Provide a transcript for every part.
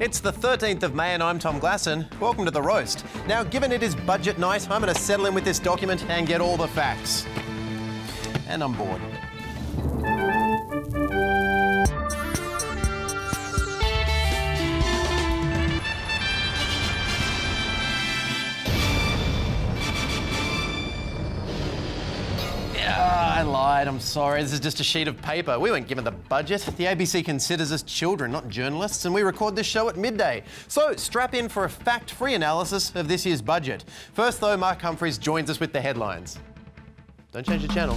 It's the 13th of May and I'm Tom Glasson. Welcome to The Roast. Now, given it is budget night, I'm going to settle in with this document and get all the facts. And I'm bored. I lied, I'm sorry. This is just a sheet of paper. We weren't given the budget. The ABC considers us children, not journalists, and we record this show at midday. So strap in for a fact-free analysis of this year's budget. First, though, Mark Humphries joins us with the headlines. Don't change the channel.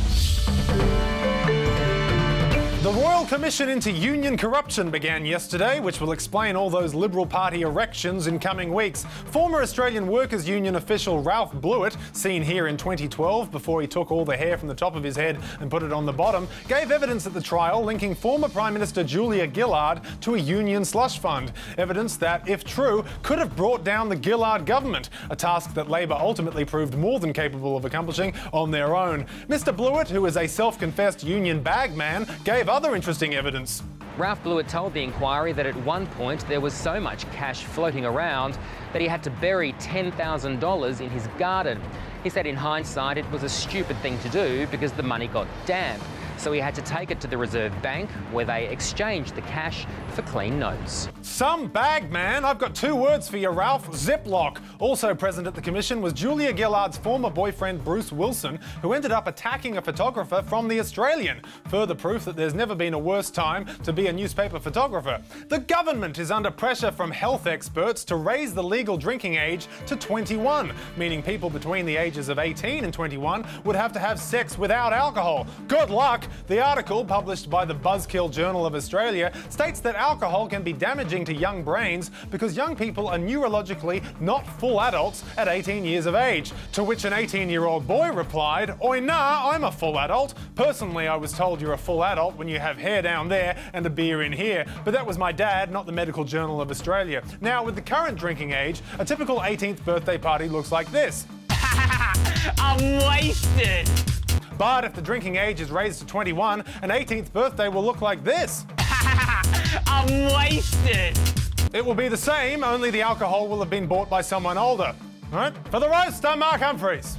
The Royal Commission into Union Corruption began yesterday, which will explain all those Liberal Party erections in coming weeks. Former Australian Workers' Union official Ralph Blewett, seen here in 2012 before he took all the hair from the top of his head and put it on the bottom, gave evidence at the trial linking former Prime Minister Julia Gillard to a union slush fund. Evidence that, if true, could have brought down the Gillard government, a task that Labor ultimately proved more than capable of accomplishing on their own. Mr Blewett, who is a self-confessed union bagman, gave other interesting evidence. Ralph Blewett told the inquiry that at one point there was so much cash floating around that he had to bury $10,000 in his garden. He said in hindsight it was a stupid thing to do because the money got damp. So he had to take it to the Reserve Bank, where they exchanged the cash for clean notes. Some bagman. I've got two words for you, Ralph. Ziploc. Also present at the commission was Julia Gillard's former boyfriend, Bruce Wilson, who ended up attacking a photographer from The Australian. Further proof that there's never been a worse time to be a newspaper photographer. The government is under pressure from health experts to raise the legal drinking age to 21, meaning people between the ages of 18 and 21 would have to have sex without alcohol. Good luck! The article, published by the Buzzkill Journal of Australia, states that alcohol can be damaging to young brains because young people are neurologically not full adults at 18 years of age. To which an 18-year-old boy replied, "Oi, nah, I'm a full adult. Personally, I was told you're a full adult when you have hair down there and a beer in here. But that was my dad, not the Medical Journal of Australia." Now, with the current drinking age, a typical 18th birthday party looks like this. I'm wasted. But if the drinking age is raised to 21, an 18th birthday will look like this. I'm wasted. It will be the same, only the alcohol will have been bought by someone older. All right? For The Roast, I'm Mark Humphries.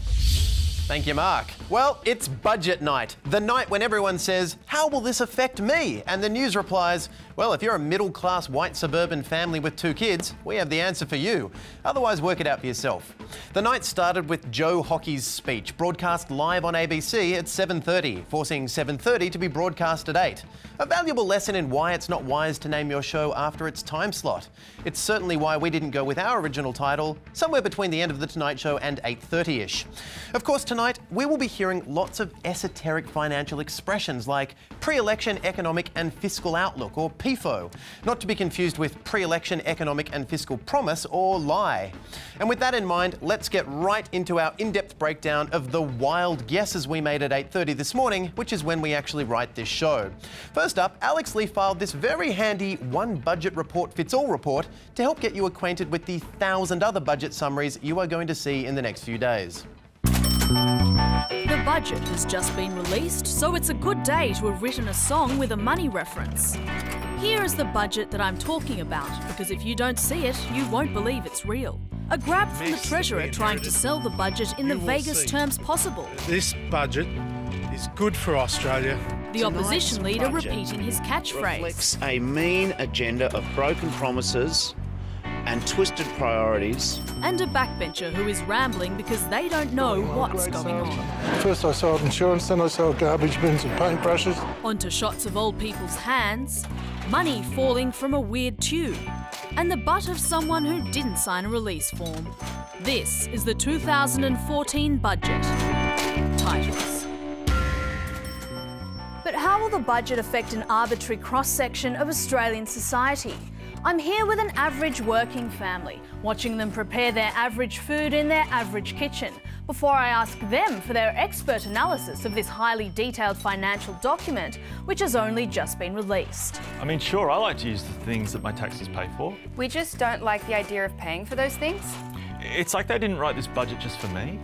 Thank you, Mark. Well, it's budget night. The night when everyone says, how will this affect me? And the news replies, well, if you're a middle-class white suburban family with 2 kids, we have the answer for you. Otherwise, work it out for yourself. The night started with Joe Hockey's speech, broadcast live on ABC at 7:30, forcing 7:30 to be broadcast at 8. A valuable lesson in why it's not wise to name your show after its time slot. It's certainly why we didn't go with our original title, somewhere between the end of The Tonight Show and 8:30ish. Of course, tonight we will be hearing lots of esoteric financial expressions like pre-election economic and fiscal outlook, or PEFO, not to be confused with pre-election economic and fiscal promise, or lie. And with that in mind, let's get right into our in-depth breakdown of the wild guesses we made at 8:30 this morning, which is when we actually write this show. First up, Alex Lee filed this very handy one budget report fits all report to help get you acquainted with the 1,000 other budget summaries you are going to see in the next few days. The budget has just been released, so it's a good day to have written a song with a money reference. Here is the budget that I'm talking about, because if you don't see it, you won't believe it's real. A grab from the Treasurer trying to sell the budget in the vaguest terms possible. This budget is good for Australia. The opposition leader repeating his catchphrase. Reflects a mean agenda of broken promises and twisted priorities. And a backbencher who is rambling because they don't know what's going on. First I sold insurance, then I sold garbage bins and paintbrushes. Onto shots of old people's hands, money falling from a weird tube, and the butt of someone who didn't sign a release form. This is the 2014 budget. Titles. But how will the budget affect an arbitrary cross-section of Australian society? I'm here with an average working family, watching them prepare their average food in their average kitchen, before I ask them for their expert analysis of this highly detailed financial document, which has only just been released. I mean, sure, I like to use the things that my taxes pay for. We just don't like the idea of paying for those things. It's like they didn't write this budget just for me.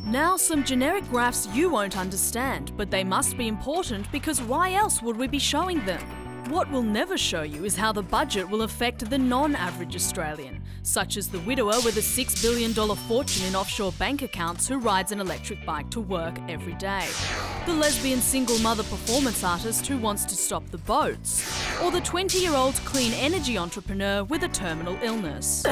Now some generic graphs you won't understand, but they must be important because why else would we be showing them? What we'll never show you is how the budget will affect the non-average Australian, such as the widower with a $6 billion fortune in offshore bank accounts who rides an electric bike to work every day, the lesbian single mother performance artist who wants to stop the boats, or the 20-year-old clean energy entrepreneur with a terminal illness.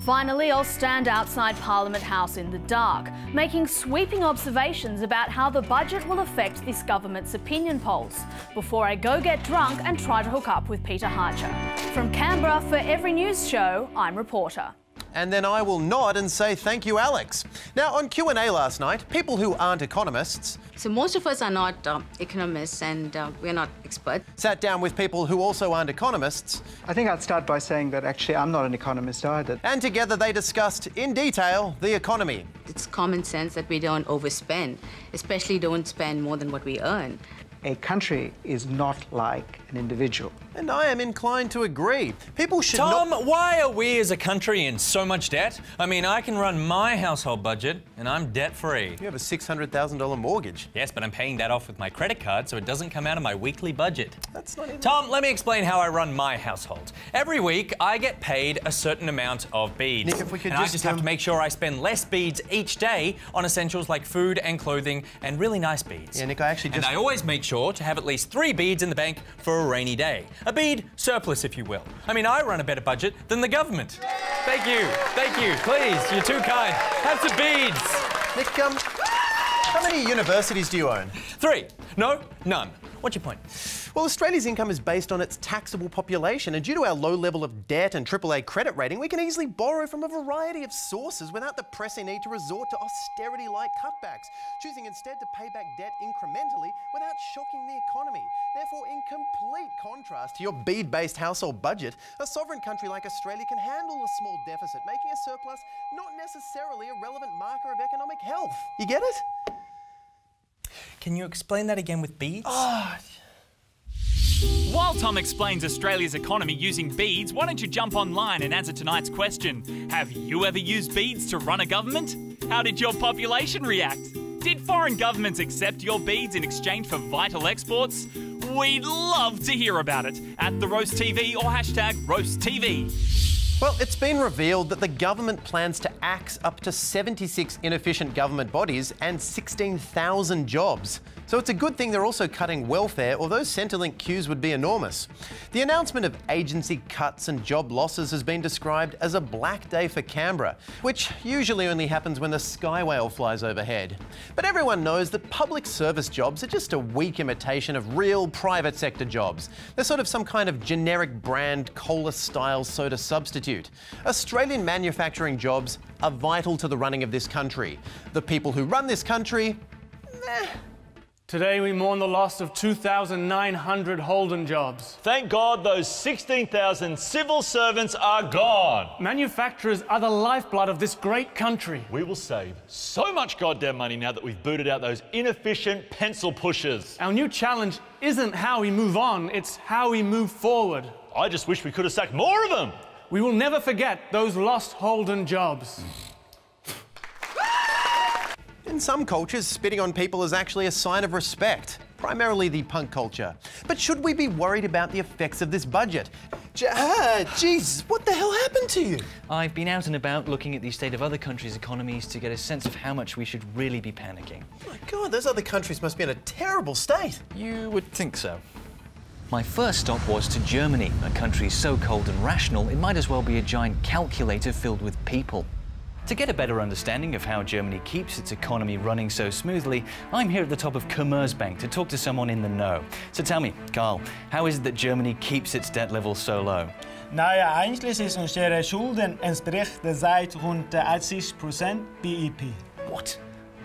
Finally, I'll stand outside Parliament House in the dark, making sweeping observations about how the budget will affect this government's opinion polls, before I go get drunk and try to hook up with Peter Harcher. From Canberra, for Every News Show, I'm Reporter. And then I will nod and say thank you, Alex. Now, on Q&A last night, people who aren't economists... So most of us are not economists and we're not experts. ...sat down with people who also aren't economists. I think I'd start by saying that actually I'm not an economist either. And together they discussed, in detail, the economy. It's common sense that we don't overspend, especially don't spend more than what we earn. A country is not like an individual. And I am inclined to agree. People should Tom, why are we as a country in so much debt? I mean, I can run my household budget and I'm debt-free. You have a $600,000 mortgage. Yes, but I'm paying that off with my credit card, so it doesn't come out of my weekly budget. That's not even... Tom, let me explain how I run my household. Every week, I get paid a certain amount of beads. Nick, if we could I just have to make sure I spend less beads each day on essentials like food and clothing and really nice beads. Yeah, Nick, I actually just... And I always make sure to have at least 3 beads in the bank for a rainy day. A bead surplus, if you will. I mean, I run a better budget than the government. Thank you. Thank you. Please, you're too kind. Have some beads. Nick, how many universities do you own? 3. No, none. What's your point? Well, Australia's income is based on its taxable population, and due to our low level of debt and AAA credit rating, we can easily borrow from a variety of sources without the pressing need to resort to austerity-like cutbacks, choosing instead to pay back debt incrementally without shocking the economy. Therefore, in complete contrast to your bead-based household budget, a sovereign country like Australia can handle a small deficit, making a surplus not necessarily a relevant marker of economic health. You get it? Can you explain that again with beads? While Tom explains Australia's economy using beads, why don't you jump online and answer tonight's question? Have you ever used beads to run a government? How did your population react? Did foreign governments accept your beads in exchange for vital exports? We'd love to hear about it at The Roast TV or #RoastTV. Well, it's been revealed that the government plans to axe up to 76 inefficient government bodies and 16,000 jobs. So it's a good thing they're also cutting welfare, or those Centrelink queues would be enormous. The announcement of agency cuts and job losses has been described as a black day for Canberra, which usually only happens when the sky whale flies overhead. But everyone knows that public service jobs are just a weak imitation of real private sector jobs. They're sort of some kind of generic brand cola-style soda substitute. Australian manufacturing jobs are vital to the running of this country. The people who run this country, Today we mourn the loss of 2,900 Holden jobs. Thank God those 16,000 civil servants are gone. Manufacturers are the lifeblood of this great country. We will save so much goddamn money now that we've booted out those inefficient pencil pushers. Our new challenge isn't how we move on, it's how we move forward. I just wish we could have sacked more of them. We will never forget those lost Holden jobs. In some cultures, spitting on people is actually a sign of respect, primarily the punk culture. But should we be worried about the effects of this budget? Jeez, what the hell happened to you? I've been out and about looking at the state of other countries' economies to get a sense of how much we should really be panicking. Oh my God, those other countries must be in a terrible state. You would think so. My first stop was to Germany, a country so cold and rational it might as well be a giant calculator filled with people. To get a better understanding of how Germany keeps its economy running so smoothly, I'm here at the top of Commerzbank to talk to someone in the know. So tell me, Carl, how is it that Germany keeps its debt level so low? Nou ja, eigentlich ist unsere Schulden entspricht seit rund 80% BIP. What?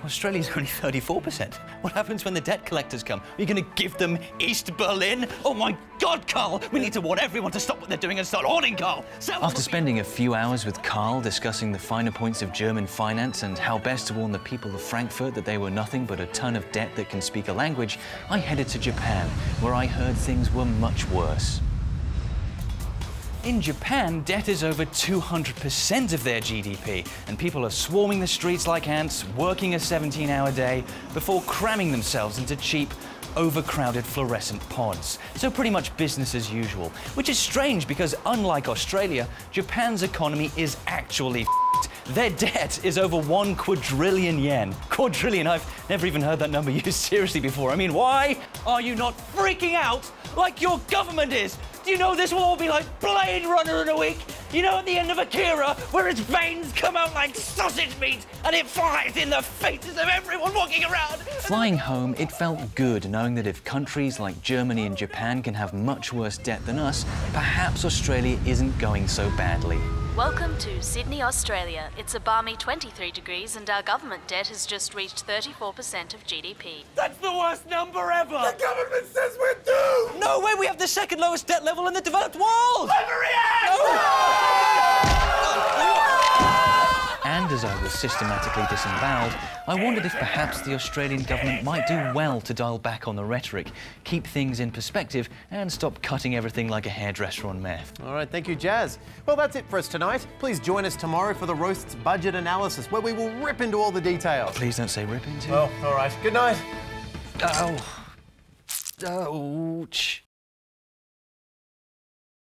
Australia's only 34%. What happens when the debt collectors come? Are you going to give them East Berlin? Oh my God, Carl! We need to warn everyone to stop what they're doing and start hoarding, Carl! After spending a few hours with Carl discussing the finer points of German finance and how best to warn the people of Frankfurt that they were nothing but a ton of debt that can speak a language, I headed to Japan, where I heard things were much worse. In Japan, debt is over 200% of their GDP, and people are swarming the streets like ants, working a 17-hour day, before cramming themselves into cheap, overcrowded fluorescent pods. So pretty much business as usual, which is strange because unlike Australia, Japan's economy is actually f***ed. Their debt is over 1 quadrillion yen. Quadrillion, I've never even heard that number used seriously before. I mean, why are you not freaking out like your government is? Do you know this will all be like Blade Runner in a week? You know at the end of Akira, where its veins come out like sausage meat and it flies in the faces of everyone walking around? Flying home, it felt good knowing that if countries like Germany and Japan can have much worse debt than us, perhaps Australia isn't going so badly. Welcome to Sydney, Australia. It's a balmy 23 degrees and our government debt has just reached 34% of GDP. That's the worst number ever! The government says we're doomed! No way, we have the second lowest debt level in the developed world! And as I was systematically disemboweled, I wondered if perhaps the Australian government might do well to dial back on the rhetoric, keep things in perspective, and stop cutting everything like a hairdresser on meth. All right, thank you, Jazz. Well, that's it for us tonight. Please join us tomorrow for the Roast's budget analysis, where we will rip into all the details. Please don't say rip into. Oh, all right. Good night. Oh. Ouch.